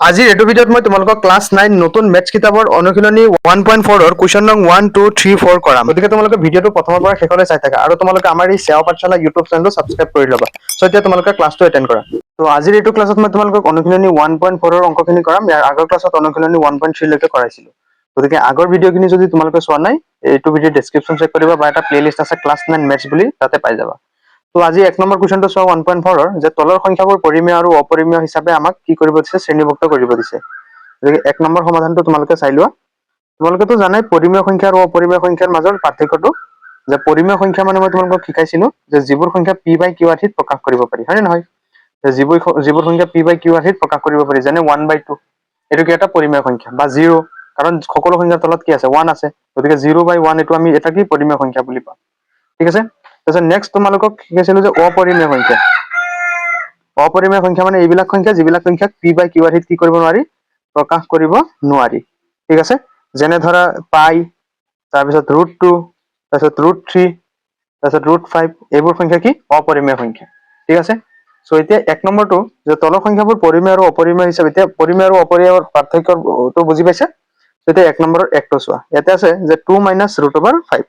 আজিৰ এইটো ভিডিঅ'ত মই তোমালোকক ক্লাছ 9 নতুন মেথছ কিতাপৰ অনুশীলনী 1.4 ৰ কুৱেশ্যন নং 1 2 3 4 কৰাম। গতিকে তোমালোকে ভিডিঅ'টো প্ৰথমৰ পৰা শেষলৈ চাই থাকা আৰু তোমালোকে আমাৰ এই সেৱা পাঠশালা ইউটিউব চেনেলটো ছাবস্ক্ৰাইব কৰি ল'বা। সো এতিয়া তোমালোকে ক্লাছটো এটেণ্ড কৰা। তো আজিৰ এইটো ক্লাছত মই তোমালোকক অনুশীলনী 1.4 ৰ অংকখিনি কৰাম। ইয়াৰ আগৰ ক্লাছত অনুশীলনী 1.3 লৈকে কৰাইছিলোঁ। গতিকে আগৰ ভিডিঅ'খিনি যদি তোমালোকে চোৱা নাই, এইটো ভিডিঅ' ডেছক্ৰিপশ্যন চেক কৰিবা বা এটা প্লেলিষ্ট আছে ক্লাছ 9 মেথছ বুলি, তাতে পাই যাবা। তো আজি 1 নম্বৰ কুৱেশ্যনটো চোৱা 1.4 ৰ যে তলৰ সংখ্যাবোৰ পৰিমেয় আৰু অপৰিমেয় হিচাপে আমাক কি কৰিব দিছে, শ্ৰেণীভুক্ত কৰিব দিছে। গতিকে 1 নম্বৰ সমাধানটো তোমালোকে চাই লোৱা। তোমালোকেতো জানাই পৰিমেয় সংখ্যা আৰু অপৰিমেয় সংখ্যাৰ মাজৰ পাৰ্থক্যটো, যে পৰিমেয় সংখ্যা মানে মই তোমালোকক শিকাইছিলো যে যিবোৰ সংখ্যা p/q আৰ্হিত প্ৰকাশ কৰিব পাৰি, হয় নে নহয়? যিবোৰ সংখ্যা p/q আৰ্হিত প্ৰকাশ কৰিব পাৰি, যেনে 1/2, এইটো কি এটা পৰিমেয় সংখ্যা, বা 0, কাৰণ সকলো সংখ্যাৰ তলত কি আছে, 1 আছে, গতিকে 0/1 এইটো আমি এটা কি পৰিমেয় সংখ্যা বুলি পাওঁ। ঠিক আছে। তাৰপিছত নেক্সট তোমালোকক শিকাইছিলো যে অপৰিমেয় সংখ্যা। অপৰিমেয় সংখ্যা মানে এইবিলাক সংখ্যা যিবিলাক সংখ্যাক p/q আৰ্হিত কি কৰিব নোৱাৰি, প্ৰকাশ কৰিব নোৱাৰি। ঠিক আছে। যেনে ধৰা পাই, তাৰপিছত √2, তাৰপিছত √3, তাৰপিছত √5, এইবোৰ সংখ্যা কি অপৰিমেয় সংখ্যা। ঠিক আছে। সো এতিয়া 1 নম্বৰটো যে তলৰ সংখ্যাবোৰ পৰিমেয় আৰু অপৰিমেয় হিচাপে, এতিয়া পৰিমেয় আৰু অপৰিমেয়ৰ পাৰ্থক্যটো বুজি পাইছা। এতিয়া 1 নম্বৰৰ 1টো চোৱা। ইয়াতে আছে যে 2 - √5।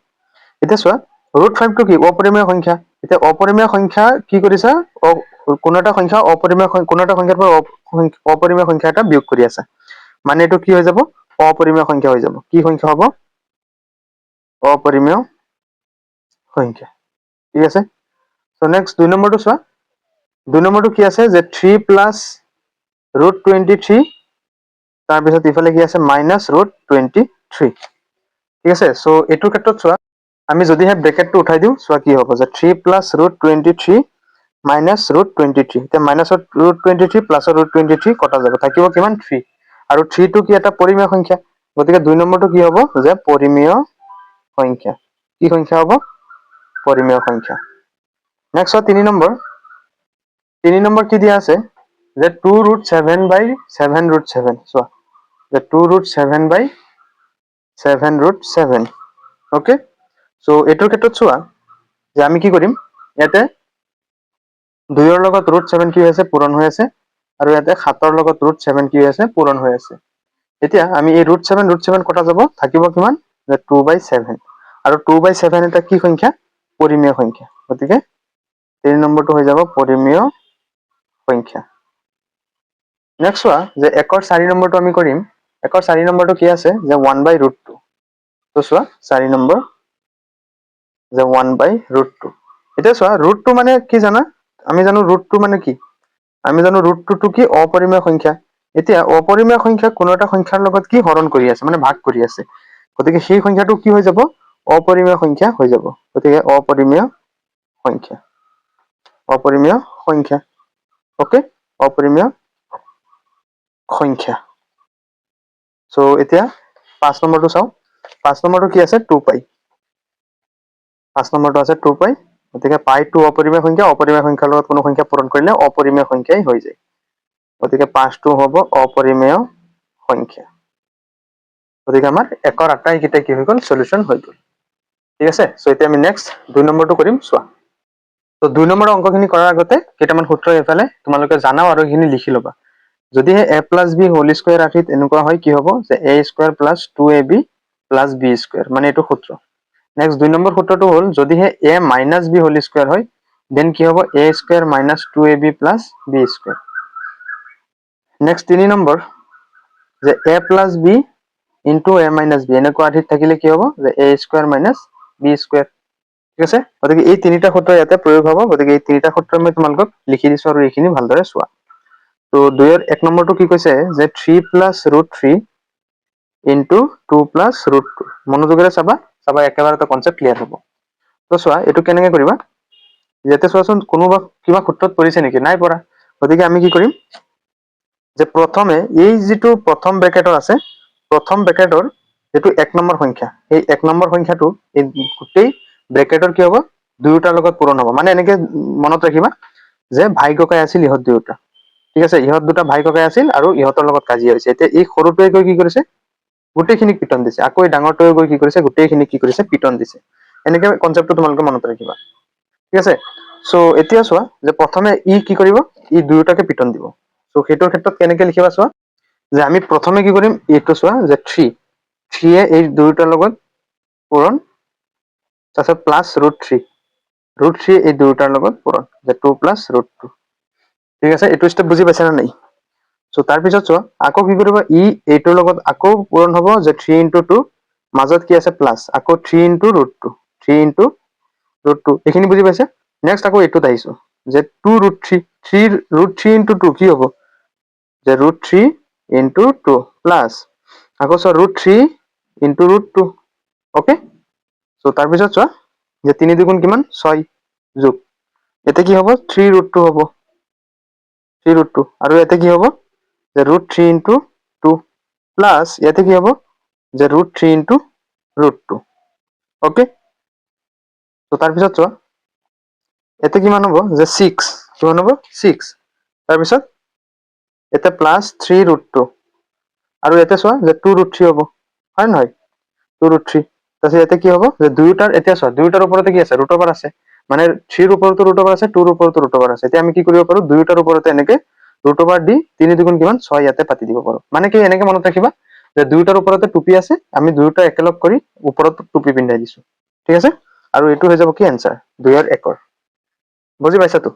এতিয়া চোৱা √5 টো কি অপৰিমেয় সংখ্যা। এতিয়া অপৰিমেয় সংখ্যা কি কৰিছা, কোনো এটা সংখ্যা অপৰিমেয়, কোনো এটা সংখ্যাৰ পৰা অপৰিমেয় সংখ্যা এটা বিয়োগ কৰি আছে, মানে এইটো কি হৈ যাব, অপৰিমেয় সংখ্যা হৈ যাব। কি সংখ্যা হ'ব, অপৰিমেয় সংখ্যা। ঠিক আছে। সো নেক্সট 2 নম্বৰটো চোৱা। 2 নম্বৰটো কি আছে যে 3 + √23, তাৰপিছত ইফালে কি আছে -√23। ঠিক আছে। সো এইটোৰ ক্ষেত্ৰত চোৱা, আমি যদিহে ব্ৰেকেটটো উঠাই দিওঁ, চোৱা কি হ'ব যে 3 + √23 - √23। এতিয়া -√23 + √23 কটা যাব, থাকিব কিমান 3, আৰু 3 টো কি এটা পৰিমেয় সংখ্যা। গতিকে 2 নম্বৰটো কি হ'ব যে পৰিমেয় সংখ্যা। কি সংখ্যা হ'ব, পৰিমেয় সংখ্যা। Next 3 number. 3 নম্বৰ কি দিয়া আছে যে 2√7/7√7। চোৱা যে 2√7/7√7। ওকে। সো এইটোৰ ক্ষেত্ৰত চোৱা যে আমি কি কৰিম, ইয়াতে 2ৰ লগত √7 কি হৈ আছে, পূৰণ হৈ আছে, আৰু ইয়াতে 7ৰ লগত √7 কি হৈ আছে, পূৰণ হৈ আছে। এতিয়া আমি এই √7 কটা যাব, থাকিব কিমান যে 2/7, আৰু 2/7 এটা কি সংখ্যা, পৰিমেয় সংখ্যা। গতিকে 3 নম্বৰটো হৈ যাব পৰিমেয় সংখ্যা। নেক্সট চোৱা যে 1ৰ 4 নম্বৰটো আমি কৰিম। 1ৰ 4 নম্বৰটো কি আছে যে 1/√2। তো চোৱা 4 নম্বৰ যে 1/√2। এতিয়া চোৱা √2 মানে কি জানা, আমি জানো √2 মানে কি, আমি জানো √2 টো কি অপৰিমেয় সংখ্যা। এতিয়া অপৰিমেয় সংখ্যা কোনো এটা সংখ্যাৰ লগত কি হৰণ কৰি আছে, মানে ভাগ কৰি আছে, গতিকে সেই সংখ্যাটো কি হৈ যাব, অপৰিমেয় সংখ্যা হৈ যাব। গতিকে অপৰিমেয় সংখ্যা, অপৰিমেয় সংখ্যা। ওকে, অপৰিমেয় সংখ্যা। সো এতিয়া 5 নম্বৰটো চাওঁ। 5 নম্বৰটো কি আছে, 2π। 5 নম্বৰটো আছে 2π। গতিকে পাইটো অপৰিমেয় সংখ্যা, অপৰিমেয় সংখ্যাৰ লগত কোনো সংখ্যা পূৰণ কৰিলে অপৰিমেয় সংখ্যাই হৈ যায়। গতিকে 5টো হ'ব অপৰিমেয় সংখ্যা। গতিকে আমাৰ 1ৰ আটাইকেইটা কি হৈ গ'ল, সলিউশন হৈ গ'ল। ঠিক আছে। সো এতিয়া আমি নেক্সট 2 নম্বৰটো কৰিম। চোৱা, তো 2 নম্বৰৰ অংকখিনি কৰাৰ আগতে কেইটামান সূত্ৰ এইফালে তোমালোকে জানাও আৰু এইখিনি লিখি ল'বা। যদিহে a + b হোল স্কয়াৰ আৰ্হিত এনেকুৱা হয়, কি হ'ব যে a² + 2ab + b², মানে এইটো সূত্ৰ। নেক্সট 2 নম্বৰ সূত্ৰটো হ'ল যদিহে a - b হোল স্কয়াৰ হয়, দেন কি হ'ব a² - 2ab + b²। Next 3 number যে a + b * a - b এনেকুৱা আৰ্হিত থাকিলে কি হ'ব যে a² - b²। ঠিক আছে। গতিকে এই তিনিটা সূত্ৰ ইয়াতে প্ৰয়োগ হ'ব। গতিকে এই তিনিটা সূত্ৰ মই তোমালোকক লিখি দিছো, আৰু এইখিনি ভালদৰে চোৱা। তো 2ৰ 1 নম্বৰটো কি কৈছে যে 3 + √3 * 2 + √2। মনোযোগেৰে চাবা, চাবা একেবাৰতে কনসেপ্ট ক্লিয়াৰ হ'ব। তো চোৱা এইটো কেনেকৈ কৰিবা, ইয়াতে চোৱাচোন কোনোবা কিবা সূত্ৰত পৰিছে নেকি, নাই পৰা। গতিকে আমি কি কৰিম যে প্ৰথমে এই যিটো প্ৰথম ব্ৰেকেটৰ আছে, প্ৰথম ব্ৰেকেটৰ যিটো 1 নম্বৰ সংখ্যা, এই 1 নম্বৰ সংখ্যাটো এই গোটেই ব্ৰেকেটৰ কি হ'ব, দুয়োটাৰ লগত পূৰণ হ'ব। মানে এনেকে মনত ৰাখিবা যে ভাই ককাই আছিল ইহঁত দুয়োটা। ঠিক আছে। ইহঁত দুটা ভাই ককাই আছিল আৰু ইহঁতৰ লগত কাজিয়া হৈছে। এতিয়া এই সৰুটোৱে গৈ কি কৰিছে, গোটেইখিনিক পিটন দিছে। আকৌ এই ডাঙৰটোৱে গৈ কি কৰিছে, গোটেইখিনিক কি কৰিছে, পিটন দিছে। এনেকে কনসেপ্টটো তোমালোকে মনত ৰাখিবা। ঠিক আছে। সো এতিয়া চোৱা যে প্ৰথমে ই কি কৰিব, ই দুয়োটাকে পিটন দিব। সো সেইটোৰ ক্ষেত্ৰত কেনেকে লিখিবা চোৱা, যে আমি প্ৰথমে কি কৰিম, এইটো চোৱা যে 3 3 এই দুইটাৰ লগত পূৰণ, তাৰপিছত প্লাছ √3 এই দুইটাৰ লগত পূৰণ, যে 2 প্লাছ √2। ঠিক আছে, এইটো ষ্টেপ বুজি পাইছা নে নাই? সো তাৰপিছত চোৱা আকৌ কি কৰিবা, এইটোৰ লগত আকৌ পূৰণ হ'ব, যে 3 × 2 মাজত কি আছে প্লাছ, আকৌ 3 × √2 3 × √2 এইখিনি বুজি পাইছে। নেক্সট আকৌ এইটোত আহিছো, যে 2 √3 × 2 কি হ'ব, যে √3 × 2 প্লাছ আকৌ চোৱা √3 × √2। ওকে, সো তাৰপিছত চোৱা যে 3 × 2 কিমান 6 যোগ, এতে কি হ'ব 3 √2 হ'ব, 3 √2 আৰু ইয়াতে কি হ'ব যে √3 × 2 প্লাছ ইয়াতে কি হ'ব যে √3 × √2। ওকে, তো তাৰপিছত চোৱা এতে কিমান হ'ব যে 6, কিমান হ'ব 6, তাৰপিছত এতে প্লাছ 3 √2 আৰু ইয়াতে চোৱা যে 2 √3 হ'ব, হয় নহয় 2 √3। তাৰপিছত ইয়াতে কি হ'ব যে দুয়োটাৰ, এতিয়া চোৱা দুয়োটাৰ ওপৰতে কি আছে ৰুট আছে, মানে 3 ৰ ওপৰতো ৰুট আছে, 2 ৰ ওপৰতো ৰুট আছে। এতিয়া আমি কি কৰিব পাৰো, দুয়োটাৰ ওপৰতে এনেকে ৰুট দি 3 × 2 কিমান 6 ইয়াতে পাতি দিব পাৰো। মানে কি এনেকে মনত ৰাখিবা যে দুয়োটাৰ ওপৰতে টুপি আছে, আমি দুয়োটা একেলগ কৰি ওপৰত টুপি পিন্ধাই দিছো। ঠিক আছে, আৰু এইটো হৈ যাব কি এনসাৰ 2 ৰ 1। বুজি পাইছা তো?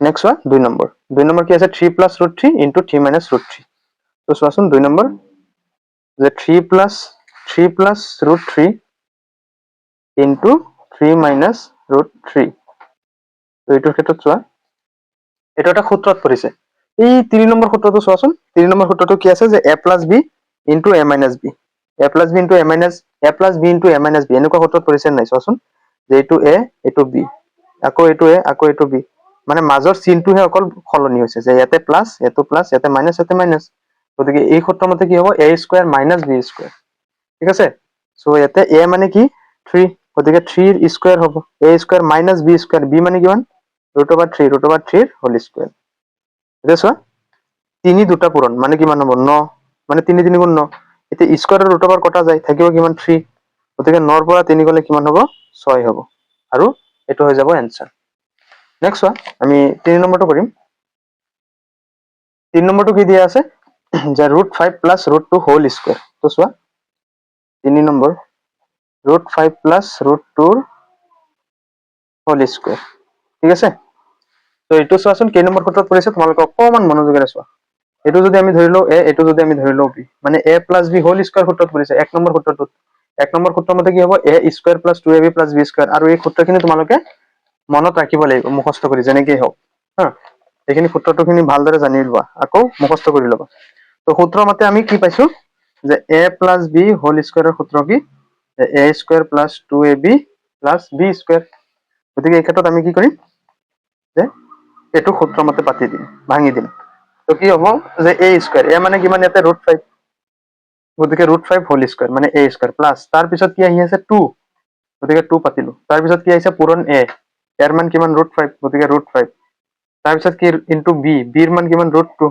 নেক্সট চোৱা 2 নম্বৰ, 2 নম্বৰ কি আছে 3 + √3 × 3 - √3। তো চোৱাচোন 2 নম্বৰ যে 3 + √3 × 3 - √3। তো এইটোৰ ক্ষেত্ৰত চোৱা এইটো এটা সূত্ৰত পৰিছে, এই 3 নম্বৰ সূত্ৰটো চোৱাচোন। 3 নম্বৰ সূত্ৰটো কি আছে যে a + b × a - b, a + b × a - b এনেকুৱা সূত্ৰত পৰিছে নাই চোৱাচোন, যে এইটো a এইটো b, আকৌ এইটো a আকৌ এইটো b, মানে মাজৰ চিনটোহে অকল সলনি হৈছে, যে ইয়াতে প্লাছ ইয়াতে প্লাছ ইয়াতে মাইনাছ ইয়াতে মাইনাছ। গতিকে এই সূত্ৰ মতে কি হ'ব a² - b²। ঠিক আছে, সো ইয়াতে a মানে কি 3, গতিকে 3 ৰ স্কয়াৰ হ'ব, a² - b², b মানে কিমান √3 √3 ৰ হোল স্কয়াৰ। এতিয়া চোৱা 3 দুটা পূৰণ মানে কিমান হ'ব 9, মানে 3 × 3 = 9। এতিয়া স্কয়াৰৰ √, কটা যায়, থাকিব কিমান 3, গতিকে 9 ৰ পৰা 3 গ'লে কিমান হ'ব 6 হ'ব, আৰু এইটো হৈ যাব এনসাৰ। নেক্সট চোৱা আমি 3 নম্বৰটো কৰিম। 3 নম্বৰটো কি দিয়া আছে যে √5 + √2 হোল স্কয়াৰ। তো চোৱা 3 নম্বৰ √5 + √2 হোল স্কয়াৰ। ঠিক আছে, তো এইটো চোৱাচোন কেই নম্বৰ সূত্ৰত পৰিছে, তোমালোকে অকমান মনোযোগেৰে চোৱা। এইটো যদি আমি ধৰি লও a, এইটো যদি আমি ধৰি লও b, মানে a + b হোল স্কয়াৰ সূত্ৰত পৰিছে 1 নম্বৰ সূত্ৰটোত। 1 নম্বৰ সূত্ৰ মতে কি হ'ব a² + 2ab + b², আৰু এই সূত্ৰখিনি তোমালোকে মনত ৰাখিব লাগিব মুখস্থ কৰি যেনেকেই হওক হা। এইখিনি সূত্ৰটোখিনি ভালদৰে জানি লোৱা, আকৌ মুখস্থ কৰি ল'বা। তো সূত্ৰ মতে আমি কি পাইছো যে a + b হোল স্কয়াৰৰ সূত্ৰ কি a² + 2ab + b²। গতিকে এই ক্ষেত্ৰত আমি কি কৰিম যে এইটো সূত্ৰ মতে পাতি দিম, ভাঙি দিম। তো কি হ'ব যে a², a মানে কিমান ইয়াতে √5, গতিকে √5 হোল স্কয়াৰ মানে a² প্লাছ তাৰপিছত কি আহি আছে 2, গতিকে 2 পাতিলো। তাৰপিছত কি আহিছে পূৰণ a, ইয়াৰ মান কিমান √5, গতিকে √5, তাৰপিছত কি ইনটু b, b ৰ মান কিমান √2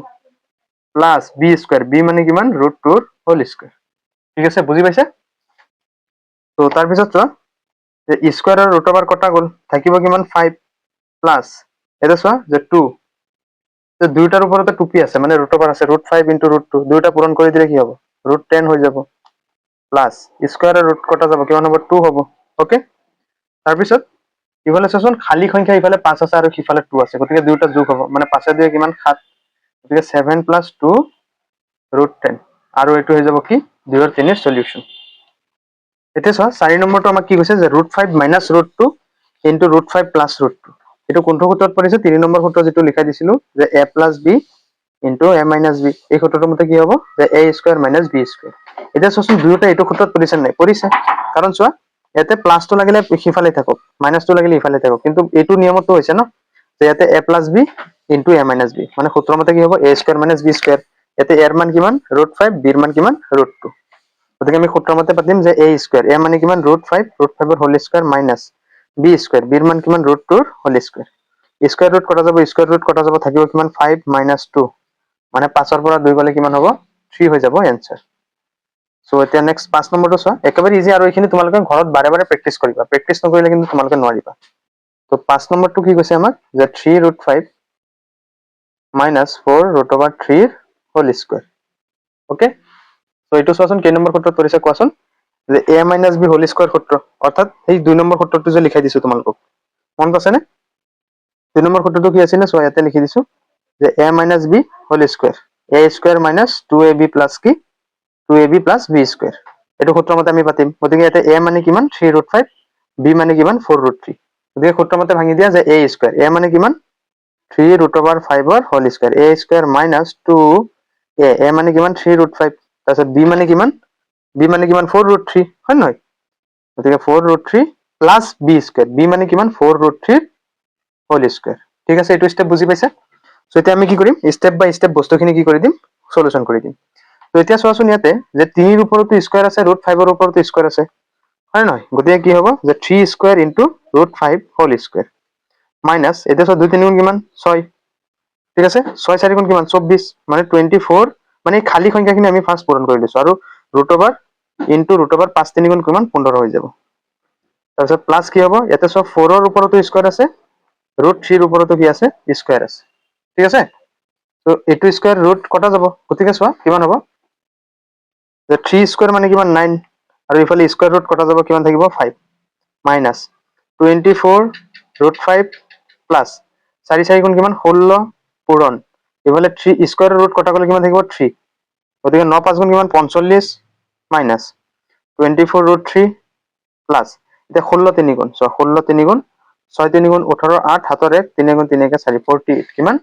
প্লাছ b², b মানে কিমান √2 ৰ হোল স্কয়াৰ। ঠিক আছে, বুজি পাইছে? তো তাৰপিছত চোৱা যে স্কয়াৰ আৰু √, কটা গ'ল, থাকিব কিমান 5 প্লাছ এটা চোৱা যে 2, যে দুইটাৰ ওপৰতে টুপি আছে মানে √, আছে √5 × √2, দুইটা পূৰণ কৰি দিলে কি হ'ব √10 হৈ যাব, প্লাছ স্কয়াৰ আৰু ৰুট কটা যাব, কিমান হ'ব 2 হ'ব। ওকে, তাৰপিছত ইফালে চোৱাচোন খালী সংখ্যা, ইফালে 5 আছে আৰু সিফালে 2 আছে, গতিকে দুইটা যোগ হ'ব, মানে 5 × 2 কিমান 7, গতিকে 7 + 2 √10, আৰু এইটো হৈ যাব কি 2 ৰ 3 সলিউশন। এতিয়া চোৱা 4 নম্বৰটো আমাক কি কৈছে যে √5 - √2 × √5 + √2। এইটো কোনটো সূত্ৰত পৰিছে 3 নম্বৰ সূত্ৰ, যিটো লিখাই দিছিলো যে a + b × a - b, এই সূত্ৰটোৰ মতে কি হ'ব যে a² - b²। এতিয়া চোৱাচোন দুয়োটা এইটো সূত্ৰত পৰিছে নাই, পৰিছে, কাৰণ চোৱা ইয়াতে প্লাছটো লাগিলে সিফালে থাকক, মাইনাছটো লাগিলে ইফালে থাকক, কিন্তু এইটো নিয়মতো হৈছে ন যে ইয়াতে a + b × a - b, মানে সূত্ৰ মতে কি হ'ব a² - b²। ইয়াতে a ৰ মান কিমান √5, b ৰ মান কিমান √2, গতিকে আমি সূত্ৰ মতে পাতিম যে a², a মানে কিমান √5, √5 ৰ whole square minus b², b ৰ মান কিমান √2 ৰ হোল স্কয়াৰ। স্কয়াৰ ৰুট কটা যাব, স্কয়াৰ ৰুট কটা যাব, থাকিব কিমান 5 - 2, মানে 5 ৰ পৰা 2 গ'লে কিমান হ'ব 3 হৈ যাব এনসাৰ। সো এতিয়া নেক্সট 5 নম্বৰটো চোৱা, একেবাৰে ইজি, আৰু এইখিনি তোমালোকে ঘৰত বাৰে বাৰে প্ৰেক্টিচ কৰিবা, প্ৰেক্টিচ নকৰিলে কিন্তু তোমালোকে নোৱাৰিবা। তো 5 নম্বৰটো কি কৈছে আমাক যে 3 √5 - 4 √3 ৰ হোল স্কয়াৰ। ওকে, সো এইটো চোৱাচোন কেই নম্বৰ সূত্ৰত পৰিছে কোৱাচোন, যে a minus b whole square সূত্ৰ, অৰ্থাৎ সেই 2 নম্বৰ সূত্ৰটো যে লিখাই দিছো তোমালোকক, মনত আছেনে? 2 নম্বৰ সূত্ৰটো কি আছিলে, চোৱা ইয়াতে লিখি দিছো, যে a minus b whole square, a square minus 2ab plus কি 2ab প্লাছ b স্কোৱাৰ, এইটো সূত্ৰ মতে আমি পাতিম। গতিকে ইয়াতে a মানে কিমান 3√5, b মানে কিমান 4√3, গতিকে সূত্ৰ মতে ভাঙি দিয়া যে a স্কোৱাৰ, a মানে কিমান 3√5 whole square, a square minus 2a, a মানে কিমান 3√5, তাৰপিছত b মানে কিমান 4√3, হয় নহয়? গতিকে 4√3 প্লাছ b স্কোৱাৰ, b মানে কিমান 4√3 হোল স্কোৱাৰ। ঠিক আছে, এইটো ষ্টেপ বুজি পাইছা? সো এতিয়া আমি কি কৰিম, ষ্টেপ বাই ষ্টেপ বস্তুখিনি কি কৰি দিম, সলিউশন কৰি দিম। তো এতিয়া চোৱাচোন ইয়াতে যে 3 ৰ ওপৰতো স্কোৱাৰ আছে, √5 ৰ ওপৰতো স্কোৱাৰ আছে, হয় নহয়? গতিকে কি হ'ব যে 3 square into √5 whole square minus, এতিয়া চোৱা 2 3 গুণ কিমান 6, ঠিক আছে, 6 4 গুণ কিমান 24, মানে 24, মানে খালী সংখ্যাখিনি আমি ফাৰ্ষ্ট পূৰণ কৰি লৈছো, আৰু √ওভাৰ ইনটু √ওভাৰ 5 3 গুণ কিমান 15 হৈ যাব। তাৰপিছত প্লাছ কি হ'ব, ইয়াতে চব 4 ৰ ওপৰতো স্কোৱাৰ আছে, √3 ৰ ওপৰতো কি আছে স্কোৱাৰ আছে, ঠিক আছে। তো এইটো স্কোৱাৰ ৰুট কটা যাব, গতিকে চোৱা কিমান হ'ব, যে 3 স্কোৱাৰ মানে কিমান 9, আৰু ইফালে স্কোৱাৰ ৰুট কটা যাব, কিমান থাকিব 5, মাইনাছ 24√5 প্লাছ 4 4 গুণ কিমান 16 পূৰণ, ইফালে 3 স্কোৱাৰ ৰুট কটা গ'লে কিমান থাকিব 3, গতিকে 9 5 গুণ কিমান 45, মাইনাছ 24√3 প্লাছ, এতিয়া 16 3 গুণ, চোৱা 16 3 গুণ 6 3 গুণ 18, 8 হাতৰ 1, 3 গুণ 3 4, 48 কিমান,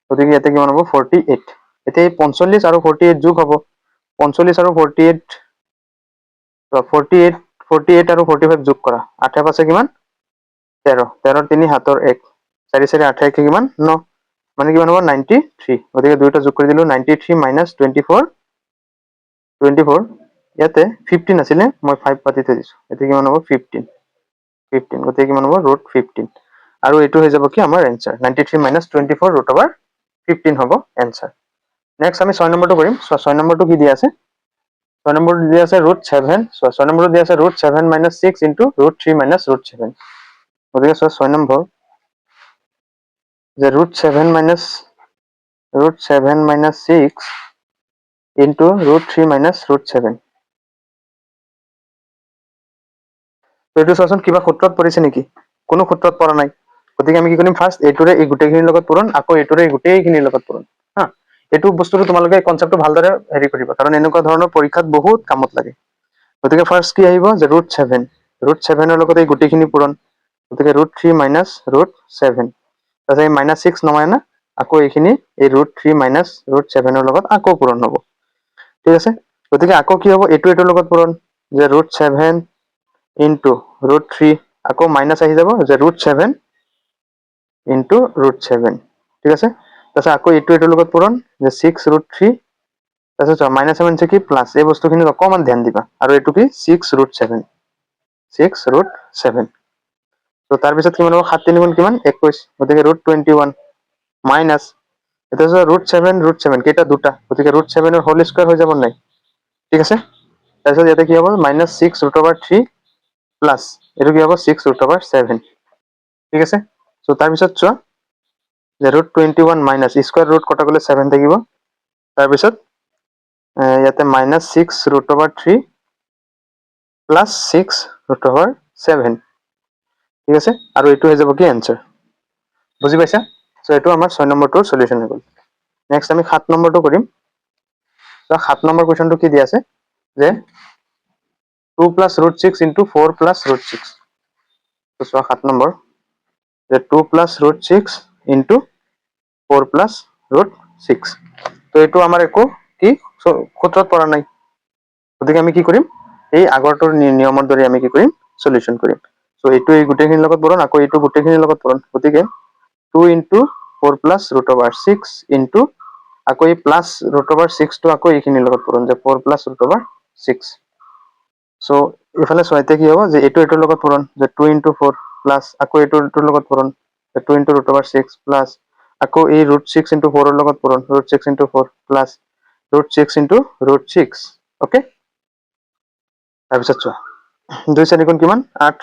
গতিকে ইয়াতে কিমান হ'ব 48। এতিয়া এই 45 আৰু 48 যোগ হ'ব, 45 আৰু 48, 48 48 আৰু 45 যোগ কৰা, 8 5 কিমান 13, 13 3 হাতৰ 1, 4 4 8 1 কিমান 9, মানে কিমান হ'ব 93, গতিকে দুইটা যোগ কৰি দিলো, 93 মাইনাছ 24 ইয়াতে 15 আছিলে, মই 5 পাতি থৈ দিছো, এতিয়া কিমান হ'ব 15, গতিকে কিমান হ'ব √15, আৰু এইটো হৈ যাব কি আমাৰ এনসাৰ, 93 মাইনাছ 24 √15 হ'ব এনসাৰ। নেক্সট আমি 6 নম্বৰটো কৰিম। সো 6 নম্বৰটো কি দিয়া আছে, 6 নম্বৰটো দিয়া আছে √7, সো 6 নম্বৰটো দিয়া আছে √7 মাইনাছ 6 ইনটু √3 মাইনাছ √7, গতিকে সো 6 নম্বৰ যে √7 মাইনাছ 6 ইনটু √3 মাইনাছ √7, তো এইটো চোৱাচোন কিবা সূত্ৰত পৰিছে নেকি, কোনো সূত্ৰত পৰা নাই, গতিকে আমি কি কৰিম, ফাৰ্ষ্ট এইটোৰে এই গোটেইখিনিৰ লগত পূৰণ, আকৌ এইটোৰে এই গোটেইখিনিৰ লগত পূৰণ, হা, এইটো বস্তুটো তোমালোকে কনচেপ্টটো ভালদৰে হেৰি কৰিবা, কাৰণ এনেকুৱা ধৰণৰ পৰীক্ষাত বহুত কামত লাগে। গতিকে ফাৰ্ষ্ট কি আহিব, যে √7, √7 লগত এই গোটেইখিনি পূৰণ, গতিকে √3 মাইনাছ √7, তাৰপিছত এই মাইনাছ 6 নহয় না, আকৌ এইখিনি এই √3 মাইনাছ √7 লগত আকৌ পূৰণ হ'ব, ঠিক আছে। গতিকে আকৌ কি হ'ব, এইটোৰ লগত পূৰণ, যে √7 ইনটু √3, আকৌ মাইনাছ আহি যাব, যে √7 ইনটু √7, ঠিক আছে। তাৰপিছত আকৌ এইটোৰ লগত পূৰণ, যে 6√3, তাৰপিছত চোৱা মাইনাছ মানে কি প্লাছ, এই বস্তুখিনিত অকণমান ধ্যান দিবা, আৰু এইটো কি 6√7, তো তাৰপিছত কিমান হ'ব 7 3 গুণ কিমান 21, গতিকে √21 মাইনাছ, এতিয়া চোৱা √7 কেইটা দুটা, গতিকে √7 হোল স্কোৱাৰ হৈ যাব নাই, ঠিক আছে। তাৰপিছত ইয়াতে কি হ'ব মাইনাছ 6√3 প্লাছ এইটো কি হ'ব 6√7, ঠিক আছে। সো তাৰপিছত চোৱা যে √21 মাইনাছ স্কোৱাৰ ৰুট কটা গ'লে 7 থাকিব, তাৰপিছত ইয়াতে মাইনাছ 6√3 প্লাছ 6√7, ঠিক আছে, আৰু এইটো হৈ যাব কি এনসাৰ, বুজি পাইছা? সো এইটো আমাৰ 6 নম্বৰটোৰ সলিউশন হৈ গ'ল। নেক্সট আমি 7 নম্বৰটো কৰিম। তো 7 নম্বৰ কুৱেশ্যনটো কি দিয়া আছে, যে 2 প্লাছ √6 ইনটু 4 প্লাছ √6, তো চোৱা 7 নম্বৰ, যে 2 প্লাছ √6 ইনটু 4 প্লাছ √6, তো এইটো আমাৰ একো কি সূত্ৰত পৰা নাই, গতিকে আমি কি কৰিম, এই আগৰটোৰ নিয়মৰ দৰে আমি কি কৰিম সলিউশন কৰিম। সো এইটো এই গোটেইখিনিৰ লগত পূৰণ, আকৌ এইটো গোটেইখিনিৰ লগত পূৰণ, গতিকে 2 ইনটু 4 প্লাছ √6 ইনটু আকৌ এই প্লাছ √6 টো আকৌ এইখিনিৰ লগত পূৰণ, যে 4 প্লাছ √6, সো ইফালে চোৱা এতিয়া কি হ'ব, যে এইটোৰ লগত পূৰণ, যে 2 ইনটু 4 প্লাছ আকৌ এইটোৰ লগত পূৰণ, 2 ইনটু √6 প্লাছ আকৌ এই √6 ইনটু 4 ৰ লগত পূৰণ, √6 ইনটু 4 প্লাছ √6 ইনটু √6, ওকে। তাৰপিছত চোৱা 2 4 গুণ কিমান 8,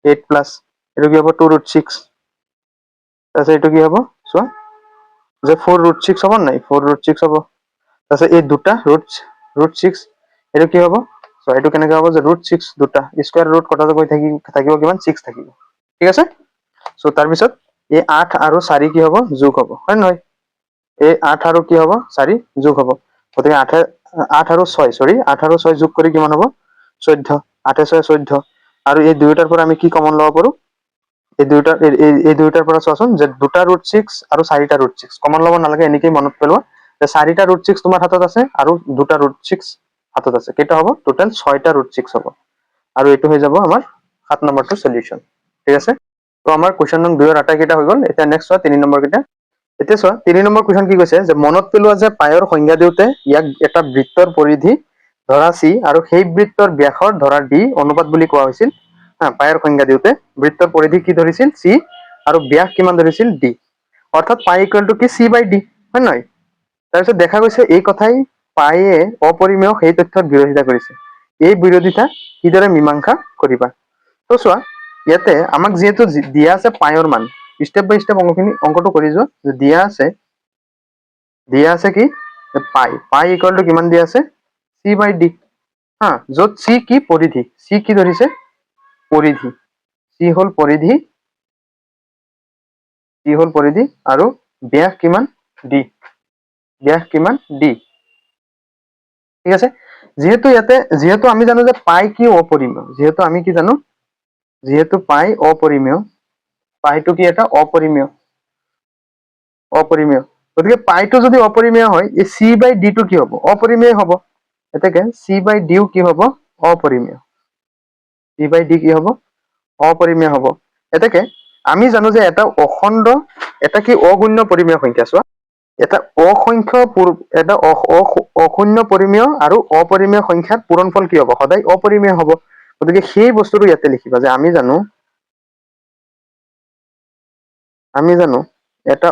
8 প্লাছ এইটো কি হ'ব 2√6, তাৰপিছত এইটো কি হ'ব চোৱা, যে 4√6 হ'ব নাই 4√6 হ'ব, তাৰপিছত এই দুটা √6 এইটো কি হ'ব সো এইটো কেনেকৈ হ'ব যে √6 দুটা স্কয়াৰ ৰুট কটাটো গৈ থাকিব কিমান 6 থাকিব ঠিক আছে সো তাৰপিছত এই 8 আৰু 4 কি হ'ব যোগ হ'ব হয় নহয় এই 8 আৰু কি হ'ব 4 যোগ হ'ব গতিকে 8 আৰু 6 সৰি 8 আৰু 6 যোগ কৰি কিমান হ'ব 14 8 6 14 আৰু এই দুইটাৰ পৰা আমি কি কমন ল'ব পাৰো এই দুইটাৰ পৰা চোৱাচোন যে দুটা √6 আৰু 4টা √6 কমন ল'ব নালাগে এনেকৈ মনত পেলোৱা যে 4টা √6 তোমাৰ হাতত আছে আৰু দুটা √6 হাতত আছে কেইটা হ'ব টোটাল 6টা √6 হ'ব আৰু এইটো হৈ যাব আমাৰ 7 নম্বৰটো সলিউশন ঠিক আছে তো আমাৰ কোৱেশ্চন নং 2 ৰ আটা কেইটা হৈ গ'ল এতিয়া নেক্সট চোৱা 3 নম্বৰ কেইটা এতিয়া চোৱা 3 নম্বৰ কোৱেশ্চন কি কৈছে যে মনত পেলোৱা যে পায়ৰ সংজ্ঞা দিওতে ইয়াক এটা বৃত্তৰ পৰিধি ধৰা c আৰু সেই বৃত্তৰ ব্যাসৰ ধৰা d অনুপাত বুলি কোৱা হৈছিল পায়ৰ সংজ্ঞা দিওতে বৃত্তৰ পৰিধি কি ধৰিছিল c আৰু ব্যাস কিমান ধৰিছিল d অৰ্থাৎ পাই ইকুৱেল টু কি c/d হয় নহয় তাৰপিছত দেখা গৈছে এই কথাই পায়ে অপৰিমেয় সেই তথ্যৰ বিৰোধিতা কৰিছে এই বিৰোধিতা কিদৰে মীমাংসা কৰিবা তো চোৱা ইয়াতে আমাক যেহেতু দিয়া আছে পায়ৰ মান স্টেপ বাই স্টেপ অংকটো কৰি যোৱা দিয়া আছে কি পাই ইকুৱেল টু কিমান দিয়া আছে c/d য'ত c কি পৰিধি c কি ধৰিছে পৰিধি c হল পৰিধি আৰু ব্যাস কিমান d ঠিক আছে যেহেতু আমি জানো যে পাই কি অপৰিমেয় যেহেতু পাই অপৰিমেয় পাইটো কি এটা অপৰিমেয় গতিকে পাইটো যদি অপৰিমেয় হয় এই c/d টো কি হ'ব অপৰিমেয় হ'ব এতেকে c/d কি হ'ব অপৰিমেয় c/d কি হ'ব অপৰিমেয় হ'ব এতেকে আমি জানো যে এটা অখণ্ড এটা কি অগুণ্য পৰিমেয় সংখ্যা চোৱা এটা অশূন্য পৰিমেয় আৰু অপৰিমেয় সংখ্যাৰ পূৰণফল কি হ'ব সদায় অপৰিমেয় হ'ব গতিকে সেই বস্তুটো ইয়াতে লিখিবা যে আমি জানো এটা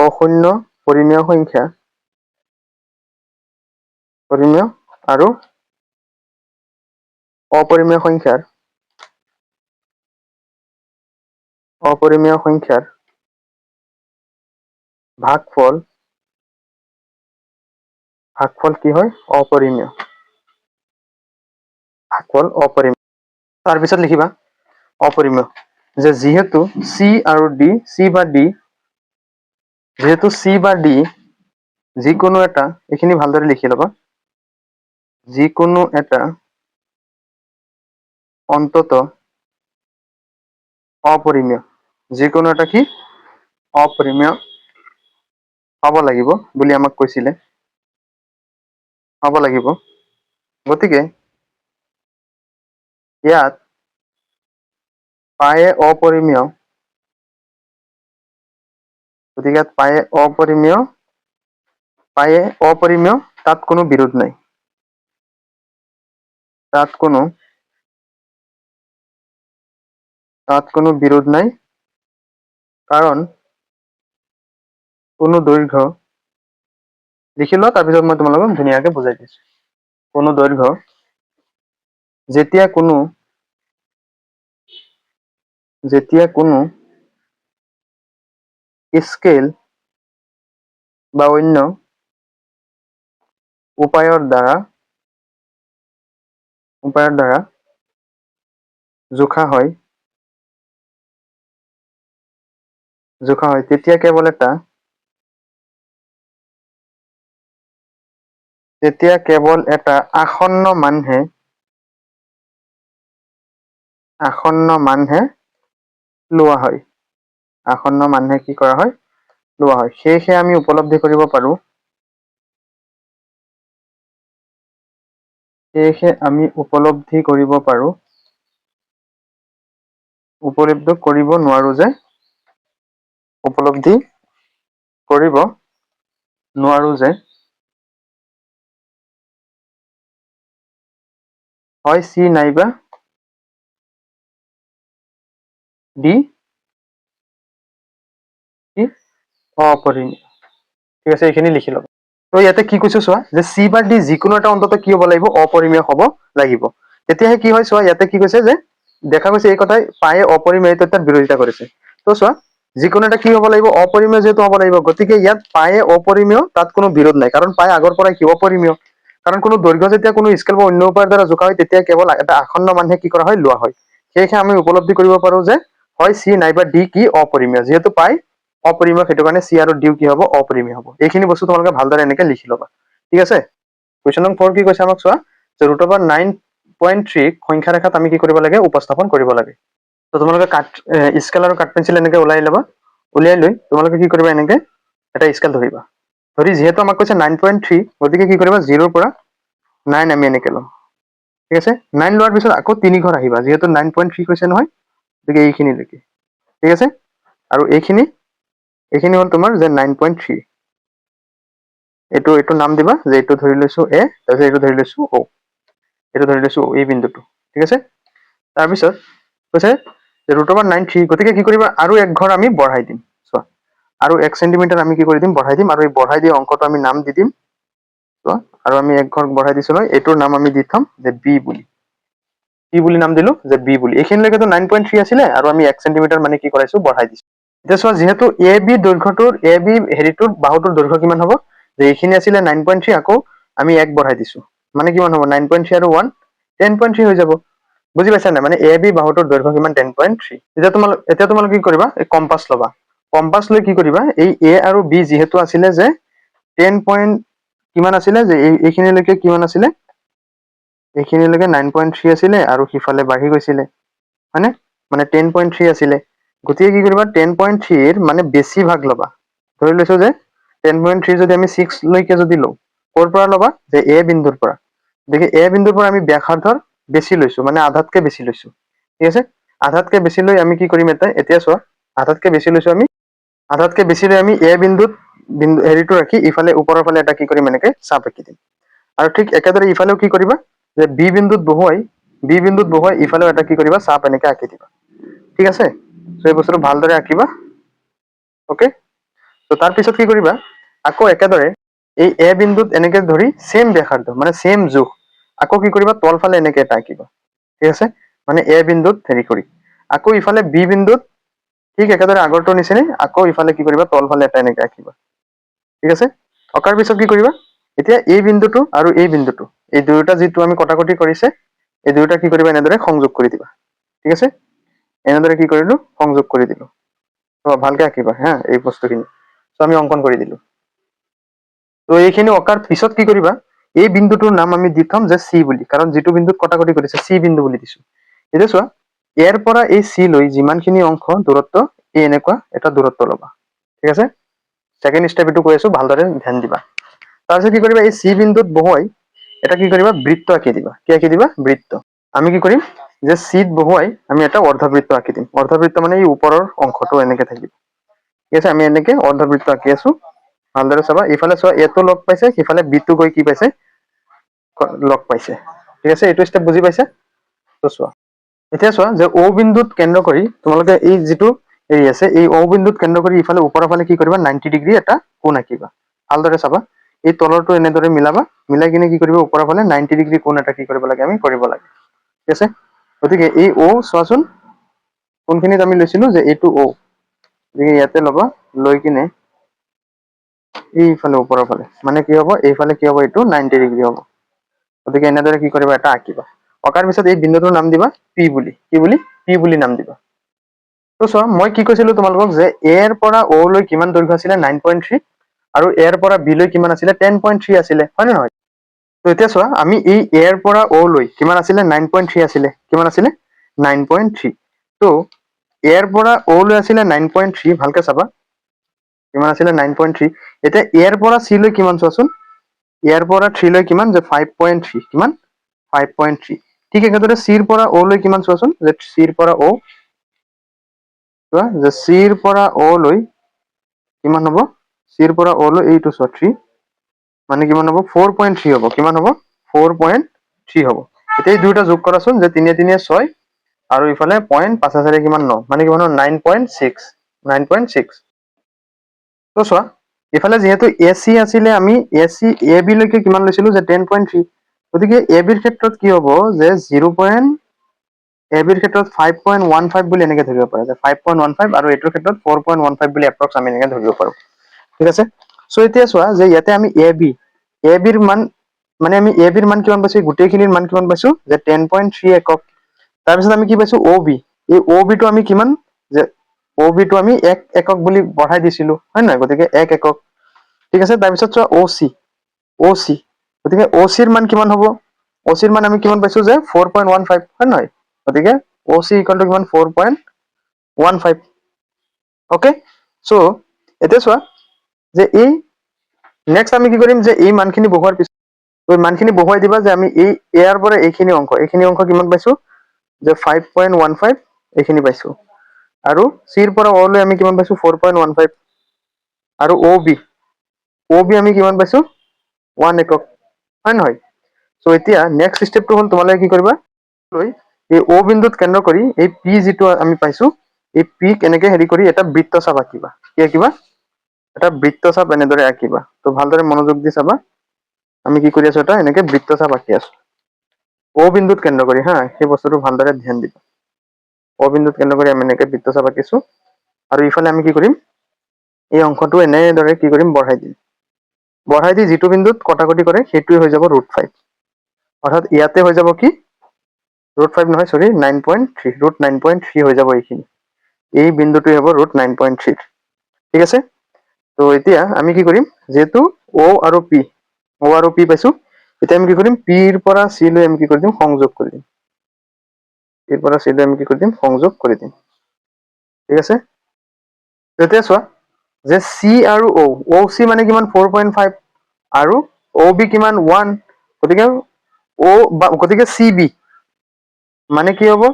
অশূন্য পৰিমেয় সংখ্যা আৰু অপৰিমেয় সংখ্যাৰ ভাগফল কি হয় অপৰিমেয় তাৰপিছত লিখিবা অপৰিমেয় যে যিহেতু c বা d যিকোনো এটা এইখিনি ভালদৰে লিখি ল'বা যিকোনো এটা অন্তত অপৰিমেয় যিকোনো এটা কি অপৰিমেয় হ'ব লাগিব বুলি আমাক কৈছিলে হ'ব লাগিব গতিকে ইয়াত পায়ে অপৰিমেয় তাত কোনো বিৰোধ নাই তাত কোনো বিৰোধ নাই কাৰণ কোনো দৈৰ্ঘ্য লিখি লোৱা তাৰপিছত মই তোমালোকক ধুনীয়াকে বুজাই দিছো কোনো দৈৰ্ঘ্য যেতিয়া কোনো স্কেল বা অন্য উপায়ৰ দ্বাৰা জোখা হয় তেতিয়া কেৱল এটা আসন্ন মানহে লোৱা হয় কি কৰা হয় লোৱা হয় সেয়েহে আমি উপলব্ধি কৰিব পাৰো উপলব্ধি কৰিব নোৱাৰো যে হয় c নাইবা d কি অপৰিমেয় ঠিক আছে এইখিনি লিখি ল'ব তো ইয়াতে কি কৈছো চোৱা যে c বা d যিকোনো এটা অন্তত কি হ'ব লাগিব অপৰিমেয় হ'ব লাগিব তেতিয়াহে কি হয় চোৱা ইয়াতে কি কৈছে যে দেখা গৈছে এই কথাই পায়ে অপৰিমেয় তথ্যৰ বিৰোধিতা কৰিছে তো চোৱা যিকোনো এটা কি হ'ব লাগিব অপৰিমেয় যেহেতু হ'ব লাগিব গতিকে ইয়াত পায়ে অপৰিমেয় তাত কোনো বিৰোধ নাই কাৰণ পাই আগৰ পৰাই কি অপৰিমেয় কাৰণ কোনো দৈৰ্ঘ্য যেতিয়া কোনো স্কেল বা অন্য উপায়ৰ দ্বাৰা জোখা হয় তেতিয়া কেৱল এটা আসন্ন মানহে কি কৰা হয় লোৱা হয় সেয়েহে আমি উপলব্ধি কৰিব পাৰো যে হয় চি নাইবা ডি কি অপৰিমেয় যেহেতু পাই অপৰিমেয় সেইটো কাৰণে চি আৰু ডি কি হ'ব অপৰিমেয় হ'ব এইখিনি বস্তু তোমালোকে ভালদৰে এনেকে লিখি ল'বা ঠিক আছে কুৱেশ্যন নম্বৰ 4 কি কৈছে আমাক চোৱা যে √9.3 সংখ্যা ৰেখাত আমি কি কৰিব লাগে উপস্থাপন কৰিব লাগে তো তোমালোকে কাট স্কেল আৰু কাট পেন্সিল এনেকে ওলাই ল'বা উলিয়াই লৈ তোমালোকে কি কৰিবা এনেকে এটা স্কেল ধৰিবা ধৰি যেহেতু আমাক কৈছে 9.3 গতিকে কি কৰিবা 0 ৰ পৰা 9 আমি এনেকে ল'ম ঠিক আছে 9 লোৱাৰ পিছত আকৌ 3 ঘৰ আহিবা যেহেতু 9.3 কৈছে নহয় গতিকে এইখিনিলৈকে ঠিক আছে আৰু এইখিনি হ'ল তোমাৰ যে 9.3 এইটো নাম দিবা যে এইটো ধৰি লৈছো এ তাৰপিছত এইটো ধৰি লৈছো অ এইটো ধৰি লৈছো এই বিন্দুটো ঠিক আছে তাৰপিছত কৈছে যে √9.3 গতিকে কি কৰিবা আৰু এক ঘৰ আমি বঢ়াই দিম চোৱা আৰু 1 সেন্টিমিটাৰ আমি কি কৰি দিম বঢ়াই দিম আৰু এই বঢ়াই দিয়া অংকটো আমি নাম দি দিম চোৱা আৰু আমি এক ঘৰ বঢ়াই দিছো নহয় এইটোৰ নাম আমি দি থম যে বি বুলি কি বুলি নাম দিলো যে বি বুলি এইখিনিলৈকেতো 9.3 আছিলে আৰু আমি 1 সেন্টিমিটাৰ মানে কি কৰাইছো বঢ়াই দিছো এতিয়া চোৱা যেহেতু এ বি দৈৰ্ঘ্যটোৰ এ বি হেৰিটোৰ বাহুটোৰ দৈৰ্ঘ্য কিমান হ'ব যে এইখিনি আছিলে 9.3 আকৌ আমি 1 বঢ়াই দিছো মানে কিমান হ'ব 9.3 আৰু 1 10.3 হৈ যাব বুজি পাইছা নাই মানে এ বি বাহুটোৰ দৈৰ্ঘ্য কিমান 10.3 এতিয়া তোমালোকে কি কৰিবা এই কম্পাছ ল'বা কম্পাছ লৈ কি কৰিবা এই এ আৰু বি যিহেতু আছিলে যে 10 পইণ্ট কিমান আছিলে যে এইখিনিলৈকে কিমান আছিলে এইখিনিলৈকে 9.3 আছিলে আৰু সিফালে বাঢ়ি গৈছিলে হয়নে মানে 10.3 আছিলে গতিকে কি কৰিবা 10.3 ৰ মানে বেছি ভাগ ল'বা ধৰি লৈছো যে 10.3 যদি আমি 6 লৈকে যদি লওঁ ক'ৰ পৰা ল'বা যে এ বিন্দুৰ পৰা দেখি এ বিন্দুৰ পৰা আমি ব্যাসাৰ্ধৰ বেছি লৈছো মানে আধাতকে বেছি লৈছো ঠিক আছে আধাতকে বেছি লৈ আমি কি কৰিম এতিয়া চোৱা আধাতকে বেছি লৈছো আমি আধাতকে বেছি লৈ আমি এ বিন্দুত হেৰিটো ৰাখি ইফালে ওপৰৰ ফালে এটা কি কৰিম এনেকে চাপ আঁকি দিম আৰু ঠিক একেদৰে ইফালেও কি কৰিবা যে বি বিন্দুত বহুৱাই ইফালেও এটা কি কৰিবা চাপ এনেকে আঁকি দিবা ঠিক আছে সো এই বস্তুটো ভালদৰে আঁকিবা ওকে তো তাৰ পিছত কি কৰিবা আকৌ একেদৰে এই এ বিন্দুত এনেকে ধৰি সেম ব্যাসাৰ্ধ মানে সেম জোখ আকৌ কি কৰিবা তলফালে এনেকে এটা আঁকিবা ঠিক আছে মানে এ বিন্দুত হেৰি কৰি আকৌ ইফালে বি বিন্দুত ঠিক একেদৰে আগৰটোৰ নিচিনাই আকৌ ইফালে কি কৰিবা তলফালে এটা এনেকে আঁকিবা ঠিক আছে অঁকাৰ পিছত কি কৰিবা এতিয়া এই বিন্দুটো আৰু এই বিন্দুটো এই দুয়োটা যিটো আমি কটাকটি কৰিছে এই দুয়োটা কি কৰিবা এনেদৰে সংযোগ কৰি দিবা ঠিক আছে এনেদৰে কি কৰিলো সংযোগ কৰি দিলো তো ভালকে আঁকিবা হা এই বস্তুখিনি তো আমি অংকন কৰি দিলো তো এইখিনি অঁকাৰ পিছত কি কৰিবা এই বিন্দুটোৰ নাম আমি দি থম যে চি বুলি কাৰণ যিটো বিন্দুত কটাকটি কৰিছে চি বিন্দু বুলি দিছো এতিয়া চোৱা ইয়াৰ পৰা এই চি লৈ যিমানখিনি অংশ দূৰত্ব এই এনেকুৱা এটা দূৰত্ব ল'বা ঠিক আছে সেকেন্ড স্টেপ এইটো কৈ আছো ভালদৰে ধ্যান দিবা তাৰপিছত কি কৰিবা এই চি বিন্দুত বহুৱাই এটা কি কৰিবা বৃত্ত আঁকি দিবা কি আঁকি দিবা বৃত্ত আমি কি কৰিম যে চিত বহুৱাই আমি এটা অৰ্ধবৃত্ত আঁকি দিম অৰ্ধবৃত্ত মানে এই ওপৰৰ অংশটো এনেকে থাকিব ঠিক আছে আমি এনেকে অৰ্ধবৃত্ত আঁকি আছো ভালদৰে চাবা ইফালে চোৱা এটো লগ পাইছে সিফালে বিটো গৈ কি পাইছে লগ পাইছে ঠিক আছে এইটো স্টেপ বুজি পাইছে তো চোৱা এতিয়া চোৱা যে অ বিন্দুত কেন্দ্ৰ কৰি তোমালোকে এই যিটো এৰি আছে এই অ বিন্দুত কেন্দ্ৰ কৰি ইফালে ওপৰৰ ফালে কি কৰিবা 90 ডিগ্ৰী এটা কোণ আঁকিবা ভালদৰে চাবা এই তলৰটো এনেদৰে মিলাবা মিলাই কিনে কি কৰিবা ওপৰৰ ফালে 90 ডিগ্ৰী কোণ এটা কি কৰিব লাগে আমি কৰিব লাগে ঠিক আছে গতিকে এই অ চোৱাচোন কোনখিনিত আমি লৈছিলো যে এইটো অ গতিকে ইয়াতে ল'বা লৈ কিনে এইফালে ওপৰৰ ফালে মানে কি হ'ব এইফালে কি হ'ব এইটো 90 ডিগ্ৰী হ'ব গতিকে এনেদৰে কি কৰিবা এটা আঁকিবা অঁকাৰ পিছত এই বিন্দুটোৰ নাম দিবা পি বুলি পি বুলি নাম দিবা তো চোৱা মই কি কৈছিলো তোমালোকক যে এ ৰ পৰা অ লৈ কিমান দৈৰ্ঘ্য আছিলে 9.3 আৰু এ ৰ পৰা বি লৈ কিমান আছিলে 10.3 আছিলে হয় নে নহয় তো এতিয়া চোৱা আমি এই এ ৰ পৰা অ লৈ কিমান আছিলে 9.3 আছিলে কিমান আছিলে 9.3 তো এ ৰ পৰা অ লৈ আছিলে 9.3 ভালকে চাবা কিমান আছিলে 9.3 এতিয়া এ ৰ পৰা চি লৈ কিমান চোৱাচোন ইয়াৰ পৰা 3 লৈ কিমান যে 5.3 কিমান 5.3 ঠিক একেদৰে চিৰ পৰা অ লৈ কিমান চোৱাচোন যে চিৰ পৰা অ যে চিৰ পৰা অ লৈ কিমান হ'ব চিৰ পৰা অ লৈ এইটো চোৱা 3 মানে কিমান হ'ব 4.3 হ'ব কিমান হ'ব 4.3 হ'ব এতিয়া এই দুইটা যোগ কৰাচোন যে 3 3 6 আৰু ইফালে পইণ্ট 5 4 কিমান 9 মানে কিমান 9.6 তো চোৱা ইফালে যেহেতু এ চি আছিলে আমি এ বি লৈকে কিমান লৈছিলো যে 10.3 গতিকে এ বিৰ ক্ষেত্ৰত কি হ'ব যে এবিৰ ক্ষেত্ৰত 5.15 বুলি এনেকে ধৰিব পাৰা যে 5.15 আৰু এইটোৰ ক্ষেত্ৰত 4.15 বুলি এপ্ৰক্স আমি এনেকে ধৰিব পাৰো ঠিক আছে সো এতিয়া চোৱা যে ইয়াতে আমি এবিৰ মান মানে আমি এবিৰ মান কিমান পাইছো গোটেইখিনিৰ মান কিমান পাইছো যে 10.3 একক তাৰপিছত আমি কি পাইছো অবি এই অবি টো আমি কিমান যে অবি টো আমি 1 একক বুলি বঢ়াই দিছিলো হয় নহয় গতিকে 1 একক ঠিক আছে তাৰপিছত চোৱা ওচি গতিকে ওচিৰ মান কিমান হ'ব ওচিৰ মান আমি কিমান পাইছো যে 4.15 হয় নহয় গতিকে ওচি ইকুৱেল টু কিমান 4.15 ওকে সো এতিয়া চোৱা যে এই নেক্সট আমি কি কৰিম যে এই মানখিনি বহুৱাৰ পিছত ওই মানখিনি বহুৱাই দিবা যে আমি এই এয়াৰ পৰা এইখিনি অংক কিমান পাইছো যে 5.15 এইখিনি পাইছো আৰু সিৰ পৰা অ লৈ আমি কিমান পাইছো 4.15 আৰু অবি আমি কিমান পাইছো 1 একক হয় নহয় সো এতিয়া নেক্সট স্টেপটো হল তোমালোকে কি কৰিবা লৈ এই অ বিন্দুত কেন্দ্ৰ কৰি এই পি যেটো আমি পাইছো এই পি কেনেকে হেৰি কৰি এটা বৃত্ত চাপ আঁকিবা কি আঁকিবা এটা বৃত্ত চাপ এনেদৰে আঁকিবা তো ভালদৰে মনোযোগ দি চাবা আমি কি কৰি আছো এটা এনেকে বৃত্ত চাপ আঁকি আছো অ বিন্দুত কেন্দ্ৰ কৰি হা সেই বস্তুটো ভালদৰে ধ্যান দিবা অ বিন্দুত কেন্দ্ৰ কৰি আমি এনেকে বৃত্ত চাপ আঁকিছো আৰু ইফালে আমি কি কৰিম এই অংশটো এনেদৰে কি কৰিম বঢ়াই দি যিটো বিন্দুত কটাকটি কৰে সেইটোৱে হৈ যাব √5 অৰ্থাৎ ইয়াতে হৈ যাব কি √5 নহয় সৰি 9.3 √9.3 হৈ যাব এইখিনি এই বিন্দুটোৱে হ'ব √9.3 ঠিক আছে তো এতিয়া আমি কি কৰিম যেহেতু অ আৰু পি পাইছো এতিয়া আমি কি কৰিম পিৰ পৰা চি লৈ আমি কি কৰি দিম সংযোগ কৰি দিম পিৰ পৰা চি লৈ আমি কি কৰি দিম সংযোগ কৰি দিম ঠিক আছে তেতিয়া চোৱা যে চি আৰু অ চি মানে কিমান 4.5 আৰু অ বি কিমান 1 গতিকে চি বি মানে কি হ'ব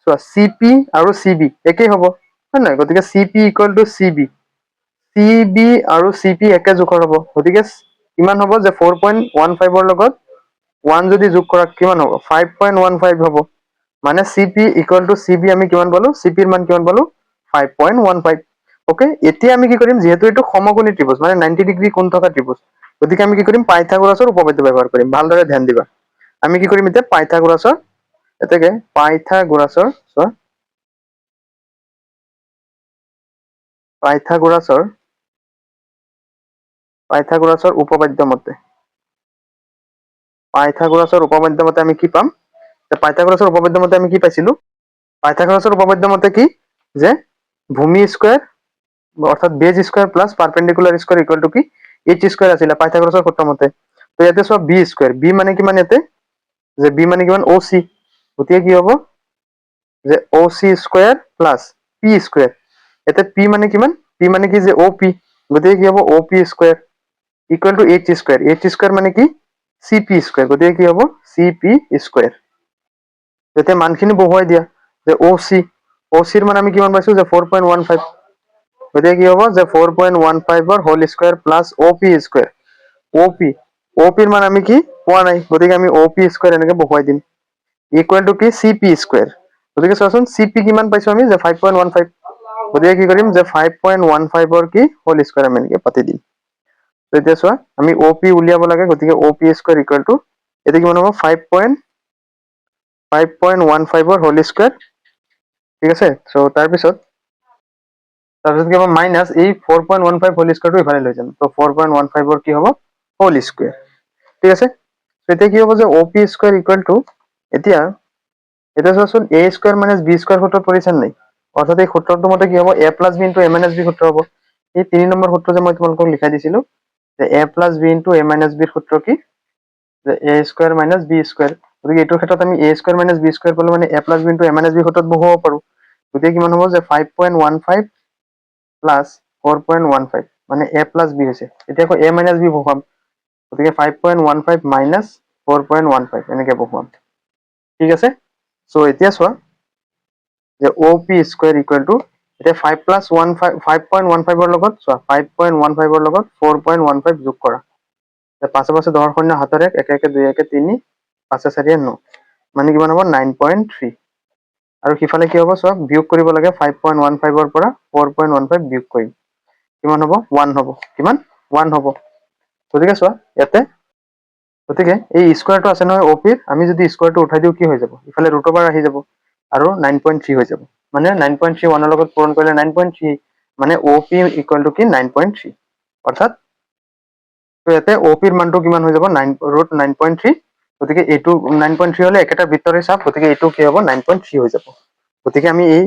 চোৱা চি পি আৰু চি বি একেই হ'ব হয় নহয় গতিকে C P equal to C B আৰু চি পি একে জোখৰ হ'ব গতিকে কিমান হ'ব যে 4.15 ৰ লগত 1 যদি যোগ কৰা কিমান হ'ব 5.15 হ'ব মানে C P equal to C B আমি কিমান পালো চি পিৰ মান কিমান পালো 5.15 ওকে এতিয়া আমি কি কৰিম যেহেতু এইটো সমকোণী ত্ৰিভুজ মানে 90 ডিগ্ৰী কোণ থকা ত্ৰিভুজ গতিকে আমি কি কৰিম পাইথাগোৰাছৰ উপপাদ্য ব্যৱহাৰ কৰিম ভালদৰে ধ্যান দিবা আমি কি কৰিম এতিয়া পাইথাগোৰাছৰ এতেকে পাইথাগোৰাছৰ উপপাদ্য মতে আমি কি পাম পাইথাগোৰাছৰ উপপাদ্য মতে আমি কি পাইছিলো পাইথাগোৰাছৰ উপপাদ্য মতে কি যে ভূমি স্কয়াৰ অৰ্থাৎ base square plus perpendicular square equal to কি এইচ স্কয়াৰ আছিল পাইথাগোৰাছৰ সূত্ৰ মতে তো ইয়াতে সব বি স্কয়ার বি মানে কিমান ইয়াতে যে বি মানে কিমান ওসি গতিকে কি হ'ব যে OC square plus P square ইয়াতে পি মানে কিমান পি মানে কি যে ওপি গতিকে কি হ'ব OP square equal to H square মানে কি সিপি স্কয়ার গতিকে কি হ'ব সিপি স্কয়ার যেতিয়া মানখিনি বহুৱাই দিয়া যে ওচিৰ মান আমি কিমান পাইছো যে 4.15 গতিকে কি হ'ব যে 4.15 ৰ হোল স্কয়াৰ প্লাস ওপি স্কয়াৰ ওপিৰ মান আমি কি পোৱা নাই গতিকে আমি ওপি স্কয়াৰ এনেকে বহুৱাই দিম ইকুয়াল টু কি সিপি স্কয়াৰ গতিকে চোৱাচোন সিপি কিমান পাইছো আমি যে 5.15 গতিকে কি কৰিম যে 5.15 ৰ কি হোল স্কয়াৰ আমি এনেকে পাতি দিম তো এতিয়া চোৱা আমি ওপি উলিয়াব লাগে গতিকে ওপি স্কয়াৰ ইকুয়াল টু এটা কিমান হ'ব 5.15 ৰ হোল স্কয়াৰ ঠিক আছে সো তাৰপিছত কি হ'ব মাইনাস এই 4.15 হোল স্কয়াৰটো ইফালে লৈ যাম তো 4.15 ৰ কি হ'ব হোল স্কয়ার ঠিক আছে তেতিয়া কি হ'ব যে OP স্কয়ার ইকুয়াল টু এতিয়া চোৱাচোন a square minus b square সূত্ৰত পৰিছে নাই অৰ্থাৎ এই সূত্ৰটো মতে কি হ'ব a plus b into a minus b সূত্ৰ হ'ব এই 3 নম্বৰ সূত্ৰ যে মই তোমালোকক লিখাই দিছিলো যে a plus b into a minus b সূত্ৰ কি যে a square minus b square গতিকে এইটোৰ ক্ষেত্ৰত আমি a square minus b square পালো মানে a plus b into a minus b সূত্ৰত বহুৱাব পাৰো গতিকে কিমান হ'ব যে 5.15 প্লাস 4.15 মানে a প্লাস b হৈছে এতিয়া আকৌ a মাইনাস b বহুৱাম গতিকে 5.15 মাইনাস 4.15 এনেকে বহুৱাম ঠিক আছে সো এতিয়া চোৱা যে OP স্কয়াৰ ইকুয়াল টু এতিয়া 5 প্লাস 5.15 ৰ লগত চোৱা 5.15 ৰ লগত 4.15 যোগ কৰা পাঁচে পাঁচে 10 শূন্য হাতৰ 1 1 2 1 3 5 4 9 মানে কিমান হ'ব 9.3 আৰু কিফালে কি হ'ব চোৱা বিয়োগ কৰিব লাগে 5.15 ৰ পৰা 4.15 বিয়োগ কৰিম কিমান হ'ব 1 হ'ব কিমান 1 হ'ব গতিকে চোৱা ইয়াতে গতিকে এই স্কয়াৰটো আছে নহয় OP আমি যদি স্কয়াৰটো উঠাই দিও কি হৈ যাব ইফালে √ওভাৰ আহি যাব আৰু 9.3 হৈ যাব মানে 9.3 1 লগত পূৰণ কৰিলে 9.3 মানে OP ইকুৱেল টু কি 9.3 অৰ্থাৎ তো ইয়াতে OP ৰ মানটো কিমান হৈ যাব 9√9.3 গতিকে এইটো 9.3 হলে একেটা বৃত্তৰে চাপ গতিকে এইটো কি হ'ব 9.3 হৈ যাব গতিকে আমি এই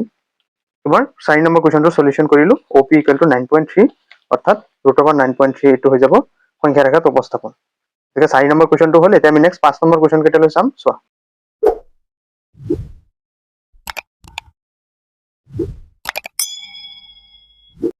তোমাৰ 4 নম্বৰ কোৱেশ্চনটো সলিউশন কৰিলো OP ইকুৱেল টু 9.3 অৰ্থাৎ √9.3 এইটো হৈ যাব সংখ্যা ৰেখাত উপস্থাপন গতিকে 4 নম্বৰ কোৱেশ্চনটো হ'ল এতিয়া আমি নেক্সট 5 নম্বৰ কোৱেশ্চন কেইটালৈ চাম চোৱা